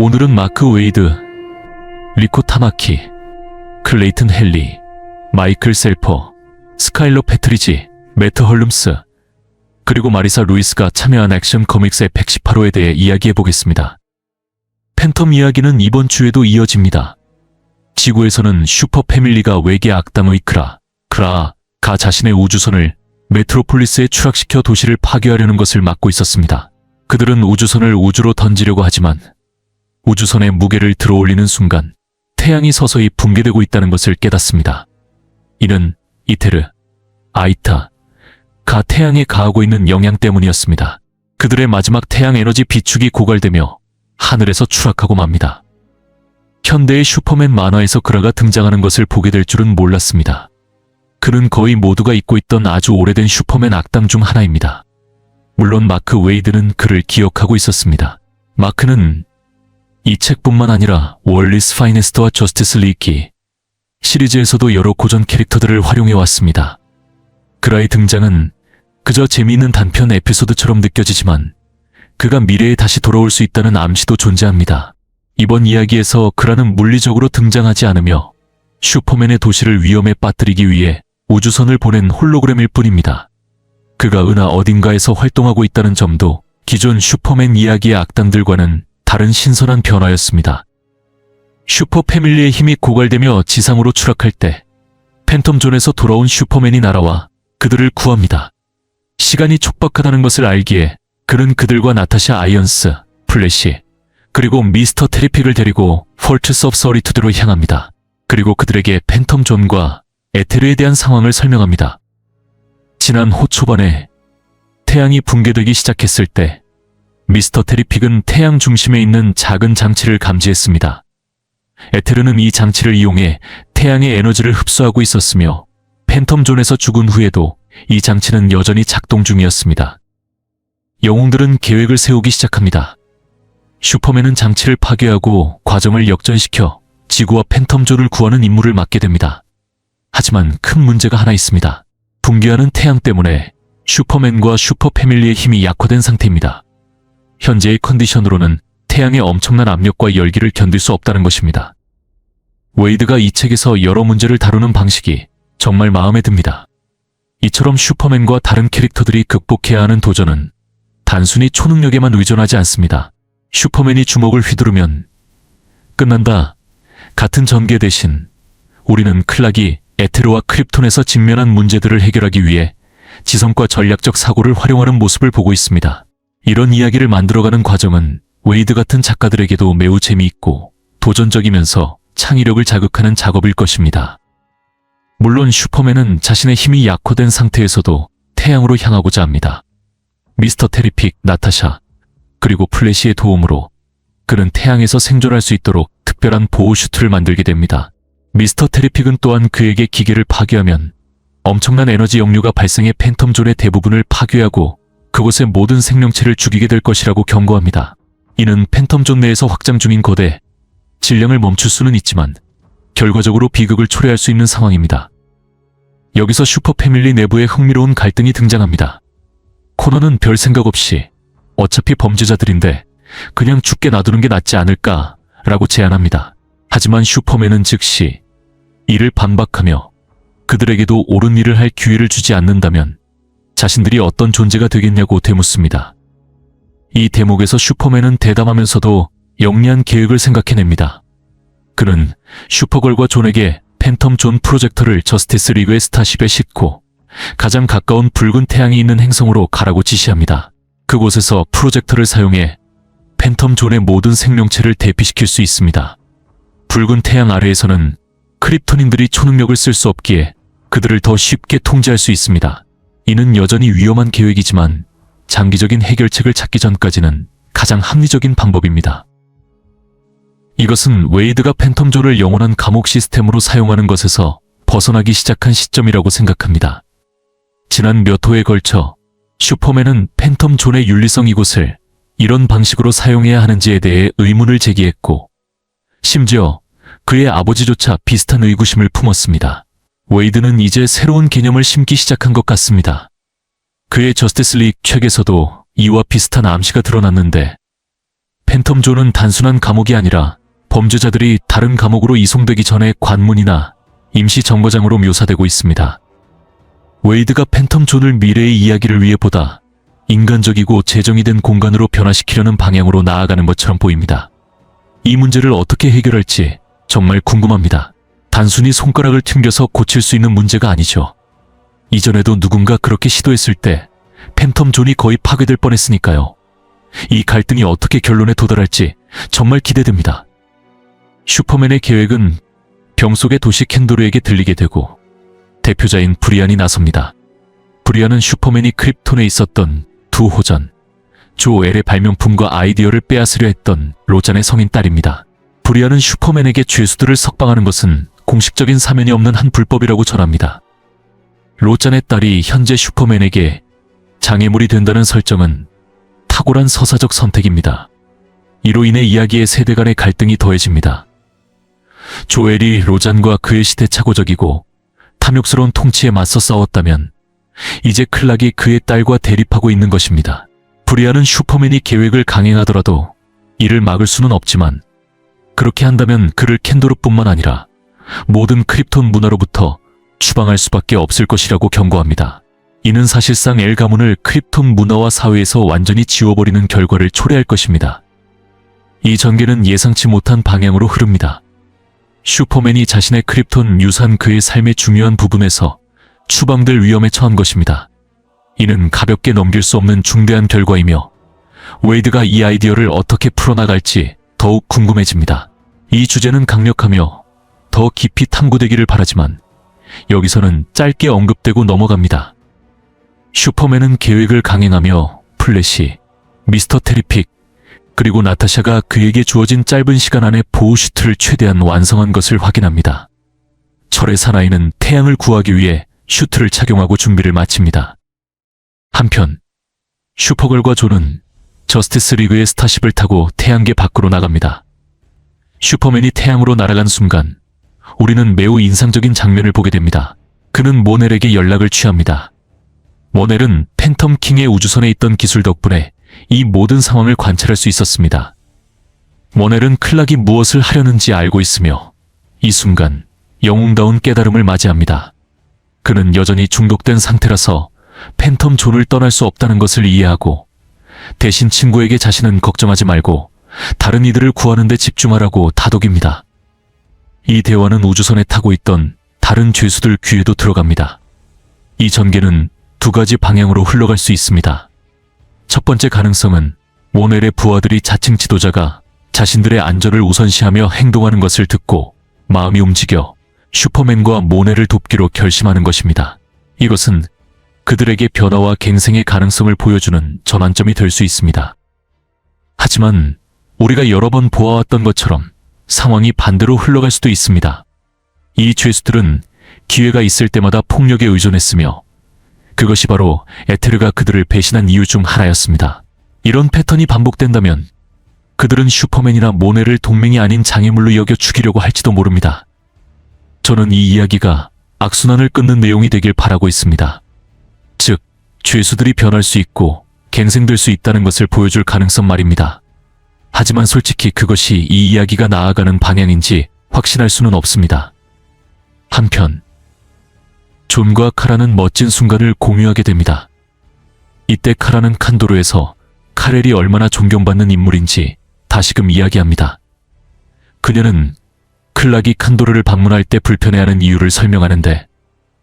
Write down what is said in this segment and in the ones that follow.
오늘은 마크 웨이드, 리코 타마키, 클레이튼 헨리, 마이클 셀퍼, 스카일러 패트리지, 매트 헐룸스, 그리고 마리사 루이스가 참여한 액션 코믹스의 118호에 대해 이야기해보겠습니다. 팬텀 이야기는 이번 주에도 이어집니다. 지구에서는 슈퍼 패밀리가 외계 악당의 크라가 자신의 우주선을 메트로폴리스에 추락시켜 도시를 파괴하려는 것을 막고 있었습니다. 그들은 우주선을 우주로 던지려고 하지만 우주선의 무게를 들어올리는 순간 태양이 서서히 붕괴되고 있다는 것을 깨닫습니다. 이는 이테르, 아이타가 태양에 가하고 있는 영향 때문이었습니다. 그들의 마지막 태양 에너지 비축이 고갈되며 하늘에서 추락하고 맙니다. 현대의 슈퍼맨 만화에서 그라가 등장하는 것을 보게 될 줄은 몰랐습니다. 그는 거의 모두가 잊고 있던 아주 오래된 슈퍼맨 악당 중 하나입니다. 물론 마크 웨이드는 그를 기억하고 있었습니다. 마크는 이 책뿐만 아니라 월리스 파이네스트와 저스티스 리기 시리즈에서도 여러 고전 캐릭터들을 활용해왔습니다. 그라의 등장은 그저 재미있는 단편 에피소드처럼 느껴지지만 그가 미래에 다시 돌아올 수 있다는 암시도 존재합니다. 이번 이야기에서 그라는 물리적으로 등장하지 않으며 슈퍼맨의 도시를 위험에 빠뜨리기 위해 우주선을 보낸 홀로그램일 뿐입니다. 그가 은하 어딘가에서 활동하고 있다는 점도 기존 슈퍼맨 이야기의 악당들과는 다른 신선한 변화였습니다. 슈퍼 패밀리의 힘이 고갈되며 지상으로 추락할 때 팬텀존에서 돌아온 슈퍼맨이 날아와 그들을 구합니다. 시간이 촉박하다는 것을 알기에 그는 그들과 나타샤 아이언스, 플래시, 그리고 미스터 테리픽을 데리고 폴트스 오브 서리투드로 향합니다. 그리고 그들에게 팬텀존과 에테르에 대한 상황을 설명합니다. 지난 호 초반에 태양이 붕괴되기 시작했을 때 미스터 테리픽은 태양 중심에 있는 작은 장치를 감지했습니다. 에테르는 이 장치를 이용해 태양의 에너지를 흡수하고 있었으며 팬텀존에서 죽은 후에도 이 장치는 여전히 작동 중이었습니다. 영웅들은 계획을 세우기 시작합니다. 슈퍼맨은 장치를 파괴하고 과정을 역전시켜 지구와 팬텀존을 구하는 임무를 맡게 됩니다. 하지만 큰 문제가 하나 있습니다. 붕괴하는 태양 때문에 슈퍼맨과 슈퍼 패밀리의 힘이 약화된 상태입니다. 현재의 컨디션으로는 태양의 엄청난 압력과 열기를 견딜 수 없다는 것입니다. 웨이드가 이 책에서 여러 문제를 다루는 방식이 정말 마음에 듭니다. 이처럼 슈퍼맨과 다른 캐릭터들이 극복해야 하는 도전은 단순히 초능력에만 의존하지 않습니다. 슈퍼맨이 주먹을 휘두르면 끝난다. 같은 전개 대신 우리는 클락이 에테르와 크립톤에서 직면한 문제들을 해결하기 위해 지성과 전략적 사고를 활용하는 모습을 보고 있습니다. 이런 이야기를 만들어가는 과정은 웨이드 같은 작가들에게도 매우 재미있고 도전적이면서 창의력을 자극하는 작업일 것입니다. 물론 슈퍼맨은 자신의 힘이 약화된 상태에서도 태양으로 향하고자 합니다. 미스터 테리픽, 나타샤, 그리고 플래시의 도움으로 그는 태양에서 생존할 수 있도록 특별한 보호 슈트를 만들게 됩니다. 미스터 테리픽은 또한 그에게 기계를 파괴하면 엄청난 에너지 역류가 발생해 팬텀존의 대부분을 파괴하고 그곳의 모든 생명체를 죽이게 될 것이라고 경고합니다. 이는 팬텀존 내에서 확장 중인 거대 질량을 멈출 수는 있지만 결과적으로 비극을 초래할 수 있는 상황입니다. 여기서 슈퍼 패밀리 내부에 흥미로운 갈등이 등장합니다. 코너는 별 생각 없이 어차피 범죄자들인데 그냥 죽게 놔두는 게 낫지 않을까 라고 제안합니다. 하지만 슈퍼맨은 즉시 이를 반박하며 그들에게도 옳은 일을 할 기회를 주지 않는다면 자신들이 어떤 존재가 되겠냐고 되묻습니다. 이 대목에서 슈퍼맨은 대담하면서도 영리한 계획을 생각해냅니다. 그는 슈퍼걸과 존에게 팬텀 존 프로젝터를 저스티스 리그의 스타쉽에 싣고 가장 가까운 붉은 태양이 있는 행성으로 가라고 지시합니다. 그곳에서 프로젝터를 사용해 팬텀 존의 모든 생명체를 대피시킬 수 있습니다. 붉은 태양 아래에서는 크립토닌들이 초능력을 쓸 수 없기에 그들을 더 쉽게 통제할 수 있습니다. 이는 여전히 위험한 계획이지만 장기적인 해결책을 찾기 전까지는 가장 합리적인 방법입니다. 이것은 웨이드가 팬텀존을 영원한 감옥 시스템으로 사용하는 것에서 벗어나기 시작한 시점이라고 생각합니다. 지난 몇 호에 걸쳐 슈퍼맨은 팬텀존의 윤리성 이곳을 이런 방식으로 사용해야 하는지에 대해 의문을 제기했고 심지어 그의 아버지조차 비슷한 의구심을 품었습니다. 웨이드는 이제 새로운 개념을 심기 시작한 것 같습니다. 그의 저스티스 리그 책에서도 이와 비슷한 암시가 드러났는데 팬텀 존은 단순한 감옥이 아니라 범죄자들이 다른 감옥으로 이송되기 전에 관문이나 임시 정거장으로 묘사되고 있습니다. 웨이드가 팬텀 존을 미래의 이야기를 위해 보다 인간적이고 재정이 된 공간으로 변화시키려는 방향으로 나아가는 것처럼 보입니다. 이 문제를 어떻게 해결할지 정말 궁금합니다. 단순히 손가락을 튕겨서 고칠 수 있는 문제가 아니죠. 이전에도 누군가 그렇게 시도했을 때 팬텀 존이 거의 파괴될 뻔했으니까요. 이 갈등이 어떻게 결론에 도달할지 정말 기대됩니다. 슈퍼맨의 계획은 병 속의 도시 캔도르에게 들리게 되고 대표자인 브리안이 나섭니다. 브리안은 슈퍼맨이 크립톤에 있었던 두 호전, 조엘의 발명품과 아이디어를 빼앗으려 했던 로잔의 성인 딸입니다. 브리안은 슈퍼맨에게 죄수들을 석방하는 것은 공식적인 사면이 없는 한 불법이라고 전합니다. 로잔의 딸이 현재 슈퍼맨에게 장애물이 된다는 설정은 탁월한 서사적 선택입니다. 이로 인해 이야기의 세대 간의 갈등이 더해집니다. 조엘이 로잔과 그의 시대착오적이고 탐욕스러운 통치에 맞서 싸웠다면 이제 클락이 그의 딸과 대립하고 있는 것입니다. 브리안은 슈퍼맨이 계획을 강행하더라도 이를 막을 수는 없지만 그렇게 한다면 그를 캔도르뿐만 아니라 모든 크립톤 문화로부터 추방할 수밖에 없을 것이라고 경고합니다. 이는 사실상 엘 가문을 크립톤 문화와 사회에서 완전히 지워버리는 결과를 초래할 것입니다. 이 전개는 예상치 못한 방향으로 흐릅니다. 슈퍼맨이 자신의 크립톤 유산 그의 삶의 중요한 부분에서 추방될 위험에 처한 것입니다. 이는 가볍게 넘길 수 없는 중대한 결과이며 웨이드가 이 아이디어를 어떻게 풀어나갈지 더욱 궁금해집니다. 이 주제는 강력하며 더 깊이 탐구되기를 바라지만 여기서는 짧게 언급되고 넘어갑니다. 슈퍼맨은 계획을 강행하며 플래시, 미스터 테리픽, 그리고 나타샤가 그에게 주어진 짧은 시간 안에 보호 슈트를 최대한 완성한 것을 확인합니다. 철의 사나이는 태양을 구하기 위해 슈트를 착용하고 준비를 마칩니다. 한편 슈퍼걸과 존은 저스티스 리그의 스타쉽을 타고 태양계 밖으로 나갑니다. 슈퍼맨이 태양으로 날아간 순간 우리는 매우 인상적인 장면을 보게 됩니다. 그는 모넬에게 연락을 취합니다. 모넬은 팬텀 킹의 우주선에 있던 기술 덕분에 이 모든 상황을 관찰할 수 있었습니다. 모넬은 클락이 무엇을 하려는지 알고 있으며 이 순간 영웅다운 깨달음을 맞이합니다. 그는 여전히 중독된 상태라서 팬텀 존을 떠날 수 없다는 것을 이해하고 대신 친구에게 자신은 걱정하지 말고 다른 이들을 구하는 데 집중하라고 다독입니다. 이 대화는 우주선에 타고 있던 다른 죄수들 귀에도 들어갑니다. 이 전개는 두 가지 방향으로 흘러갈 수 있습니다. 첫 번째 가능성은 모넬의 부하들이 자칭 지도자가 자신들의 안전을 우선시하며 행동하는 것을 듣고 마음이 움직여 슈퍼맨과 모넬을 돕기로 결심하는 것입니다. 이것은 그들에게 변화와 갱생의 가능성을 보여주는 전환점이 될 수 있습니다. 하지만 우리가 여러 번 보아왔던 것처럼 상황이 반대로 흘러갈 수도 있습니다. 이 죄수들은 기회가 있을 때마다 폭력에 의존했으며 그것이 바로 에테르가 그들을 배신한 이유 중 하나였습니다. 이런 패턴이 반복된다면 그들은 슈퍼맨이나 모넬을 동맹이 아닌 장애물로 여겨 죽이려고 할지도 모릅니다. 저는 이 이야기가 악순환을 끊는 내용이 되길 바라고 있습니다. 즉, 죄수들이 변할 수 있고 갱생될 수 있다는 것을 보여줄 가능성 말입니다. 하지만 솔직히 그것이 이 이야기가 나아가는 방향인지 확신할 수는 없습니다. 한편 존과 카라는 멋진 순간을 공유하게 됩니다. 이때 카라는 칸도르에서 카렐이 얼마나 존경받는 인물인지 다시금 이야기합니다. 그녀는 클락이 칸도르를 방문할 때 불편해하는 이유를 설명하는데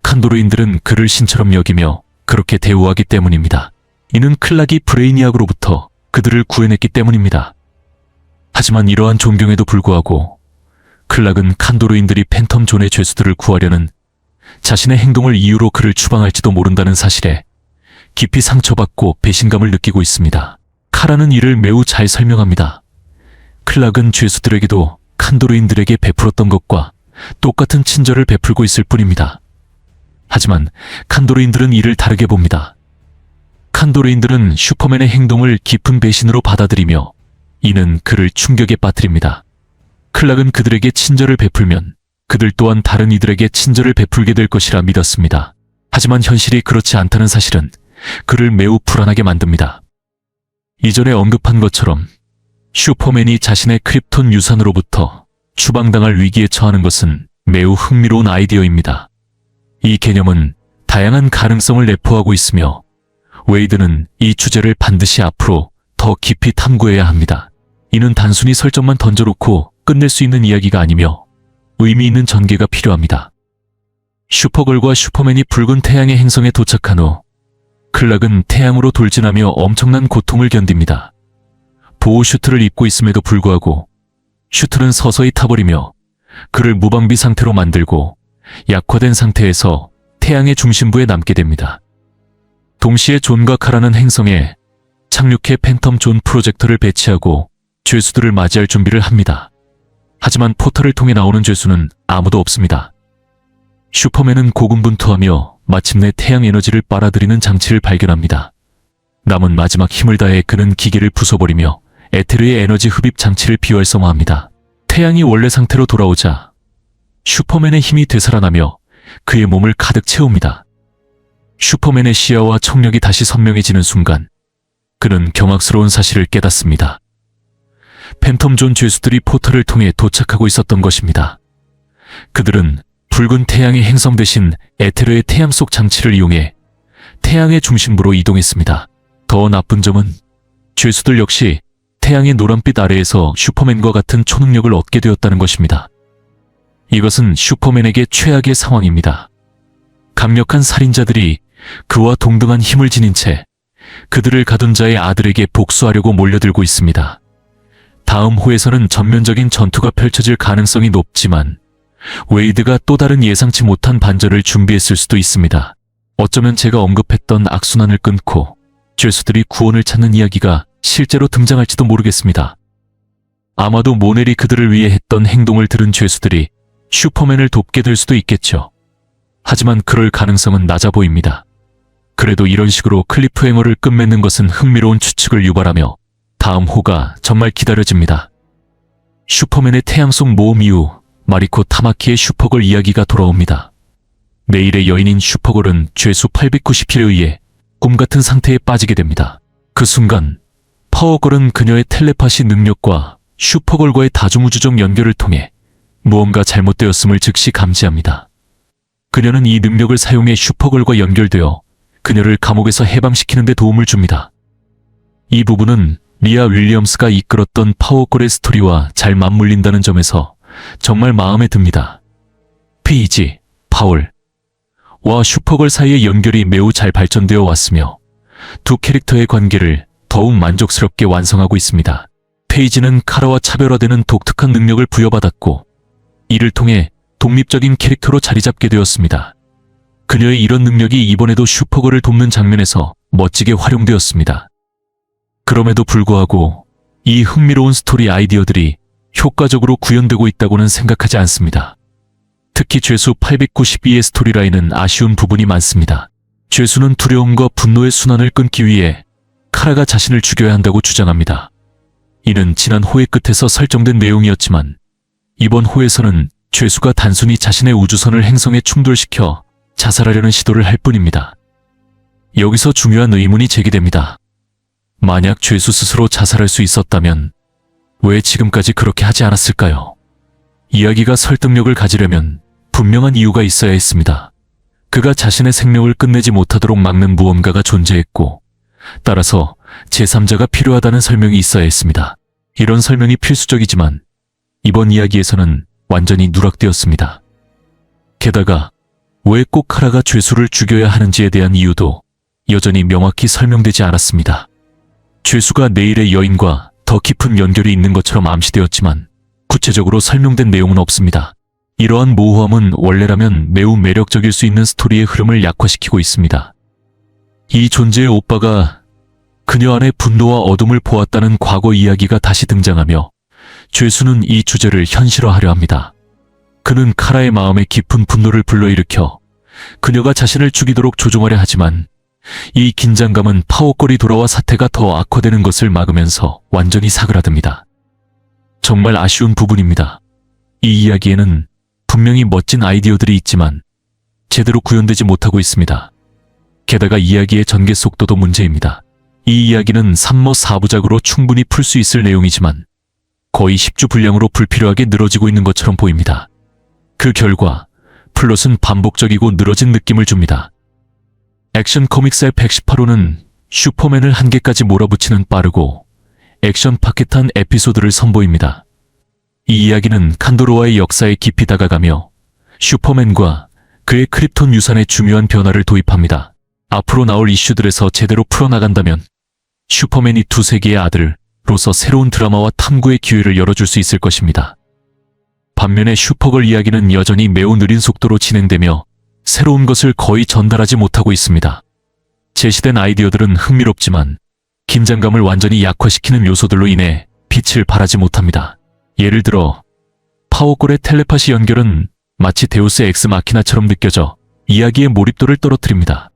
칸도르인들은 그를 신처럼 여기며 그렇게 대우하기 때문입니다. 이는 클락이 브레이니악으로부터 그들을 구해냈기 때문입니다. 하지만 이러한 존경에도 불구하고 클락은 칸도르인들이 팬텀 존의 죄수들을 구하려는 자신의 행동을 이유로 그를 추방할지도 모른다는 사실에 깊이 상처받고 배신감을 느끼고 있습니다. 카라는 이를 매우 잘 설명합니다. 클락은 죄수들에게도 칸도르인들에게 베풀었던 것과 똑같은 친절을 베풀고 있을 뿐입니다. 하지만 칸도르인들은 이를 다르게 봅니다. 칸도르인들은 슈퍼맨의 행동을 깊은 배신으로 받아들이며 이는 그를 충격에 빠뜨립니다. 클락은 그들에게 친절을 베풀면 그들 또한 다른 이들에게 친절을 베풀게 될 것이라 믿었습니다. 하지만 현실이 그렇지 않다는 사실은 그를 매우 불안하게 만듭니다. 이전에 언급한 것처럼 슈퍼맨이 자신의 크립톤 유산으로부터 추방당할 위기에 처하는 것은 매우 흥미로운 아이디어입니다. 이 개념은 다양한 가능성을 내포하고 있으며 웨이드는 이 주제를 반드시 앞으로 더 깊이 탐구해야 합니다. 이는 단순히 설정만 던져놓고 끝낼 수 있는 이야기가 아니며 의미 있는 전개가 필요합니다. 슈퍼걸과 슈퍼맨이 붉은 태양의 행성에 도착한 후 클락은 태양으로 돌진하며 엄청난 고통을 견딥니다. 보호 슈트를 입고 있음에도 불구하고 슈트는 서서히 타버리며 그를 무방비 상태로 만들고 약화된 상태에서 태양의 중심부에 남게 됩니다. 동시에 존과 카라는 행성에 착륙해 팬텀 존 프로젝터를 배치하고 죄수들을 맞이할 준비를 합니다. 하지만 포털을 통해 나오는 죄수는 아무도 없습니다. 슈퍼맨은 고군분투하며 마침내 태양 에너지를 빨아들이는 장치를 발견합니다. 남은 마지막 힘을 다해 그는 기계를 부숴버리며 에테르의 에너지 흡입 장치를 비활성화합니다. 태양이 원래 상태로 돌아오자 슈퍼맨의 힘이 되살아나며 그의 몸을 가득 채웁니다. 슈퍼맨의 시야와 청력이 다시 선명해지는 순간 그는 경악스러운 사실을 깨닫습니다. 팬텀 존 죄수들이 포털을 통해 도착하고 있었던 것입니다. 그들은 붉은 태양의 행성 대신 에테르의 태양 속 장치를 이용해 태양의 중심부로 이동했습니다. 더 나쁜 점은 죄수들 역시 태양의 노란빛 아래에서 슈퍼맨과 같은 초능력을 얻게 되었다는 것입니다. 이것은 슈퍼맨에게 최악의 상황입니다. 강력한 살인자들이 그와 동등한 힘을 지닌 채 그들을 가둔 자의 아들에게 복수하려고 몰려들고 있습니다. 다음 호에서는 전면적인 전투가 펼쳐질 가능성이 높지만 웨이드가 또 다른 예상치 못한 반전을 준비했을 수도 있습니다. 어쩌면 제가 언급했던 악순환을 끊고 죄수들이 구원을 찾는 이야기가 실제로 등장할지도 모르겠습니다. 아마도 모넬이 그들을 위해 했던 행동을 들은 죄수들이 슈퍼맨을 돕게 될 수도 있겠죠. 하지만 그럴 가능성은 낮아 보입니다. 그래도 이런 식으로 클리프행어를 끝맺는 것은 흥미로운 추측을 유발하며 다음 호가 정말 기다려집니다. 슈퍼맨의 태양 속 모험 이후 마리코 타마키의 슈퍼걸 이야기가 돌아옵니다. 내일의 여인인 슈퍼걸은 죄수 890힐에 의해 꿈같은 상태에 빠지게 됩니다. 그 순간 파워걸은 그녀의 텔레파시 능력과 슈퍼걸과의 다중우주적 연결을 통해 무언가 잘못되었음을 즉시 감지합니다. 그녀는 이 능력을 사용해 슈퍼걸과 연결되어 그녀를 감옥에서 해방시키는 데 도움을 줍니다. 이 부분은 리아 윌리엄스가 이끌었던 파워걸의 스토리와 잘 맞물린다는 점에서 정말 마음에 듭니다. 페이지, 파울와 슈퍼걸 사이의 연결이 매우 잘 발전되어 왔으며 두 캐릭터의 관계를 더욱 만족스럽게 완성하고 있습니다. 페이지는 카라와 차별화되는 독특한 능력을 부여받았고 이를 통해 독립적인 캐릭터로 자리잡게 되었습니다. 그녀의 이런 능력이 이번에도 슈퍼걸을 돕는 장면에서 멋지게 활용되었습니다. 그럼에도 불구하고 이 흥미로운 스토리 아이디어들이 효과적으로 구현되고 있다고는 생각하지 않습니다. 특히 죄수 892의 스토리라인은 아쉬운 부분이 많습니다. 죄수는 두려움과 분노의 순환을 끊기 위해 카라가 자신을 죽여야 한다고 주장합니다. 이는 지난 호의 끝에서 설정된 내용이었지만 이번 호에서는 죄수가 단순히 자신의 우주선을 행성에 충돌시켜 자살하려는 시도를 할 뿐입니다. 여기서 중요한 의문이 제기됩니다. 만약 죄수 스스로 자살할 수 있었다면 왜 지금까지 그렇게 하지 않았을까요? 이야기가 설득력을 가지려면 분명한 이유가 있어야 했습니다. 그가 자신의 생명을 끝내지 못하도록 막는 무언가가 존재했고 따라서 제3자가 필요하다는 설명이 있어야 했습니다. 이런 설명이 필수적이지만 이번 이야기에서는 완전히 누락되었습니다. 게다가 왜 꼭 카라가 죄수를 죽여야 하는지에 대한 이유도 여전히 명확히 설명되지 않았습니다. 죄수가 내일의 여인과 더 깊은 연결이 있는 것처럼 암시되었지만 구체적으로 설명된 내용은 없습니다. 이러한 모호함은 원래라면 매우 매력적일 수 있는 스토리의 흐름을 약화시키고 있습니다. 이 존재의 오빠가 그녀 안에 분노와 어둠을 보았다는 과거 이야기가 다시 등장하며 죄수는 이 주제를 현실화하려 합니다. 그는 카라의 마음에 깊은 분노를 불러일으켜 그녀가 자신을 죽이도록 조종하려 하지만 이 긴장감은 파워걸이 돌아와 사태가 더 악화되는 것을 막으면서 완전히 사그라듭니다. 정말 아쉬운 부분입니다. 이 이야기에는 분명히 멋진 아이디어들이 있지만 제대로 구현되지 못하고 있습니다. 게다가 이야기의 전개 속도도 문제입니다. 이 이야기는 3모 4부작으로 충분히 풀 수 있을 내용이지만 거의 10주 분량으로 불필요하게 늘어지고 있는 것처럼 보입니다. 그 결과 플롯은 반복적이고 늘어진 느낌을 줍니다. 액션 코믹스의 118호는 슈퍼맨을 한계까지 몰아붙이는 빠르고 액션 파켓한 에피소드를 선보입니다. 이 이야기는 칸도로와의 역사에 깊이 다가가며 슈퍼맨과 그의 크립톤 유산에 중요한 변화를 도입합니다. 앞으로 나올 이슈들에서 제대로 풀어나간다면 슈퍼맨이 두 세기의 아들로서 새로운 드라마와 탐구의 기회를 열어줄 수 있을 것입니다. 반면에 슈퍼걸 이야기는 여전히 매우 느린 속도로 진행되며 새로운 것을 거의 전달하지 못하고 있습니다. 제시된 아이디어들은 흥미롭지만 긴장감을 완전히 약화시키는 요소들로 인해 빛을 발하지 못합니다. 예를 들어 파워골의 텔레파시 연결은 마치 데우스 엑스 마키나처럼 느껴져 이야기의 몰입도를 떨어뜨립니다.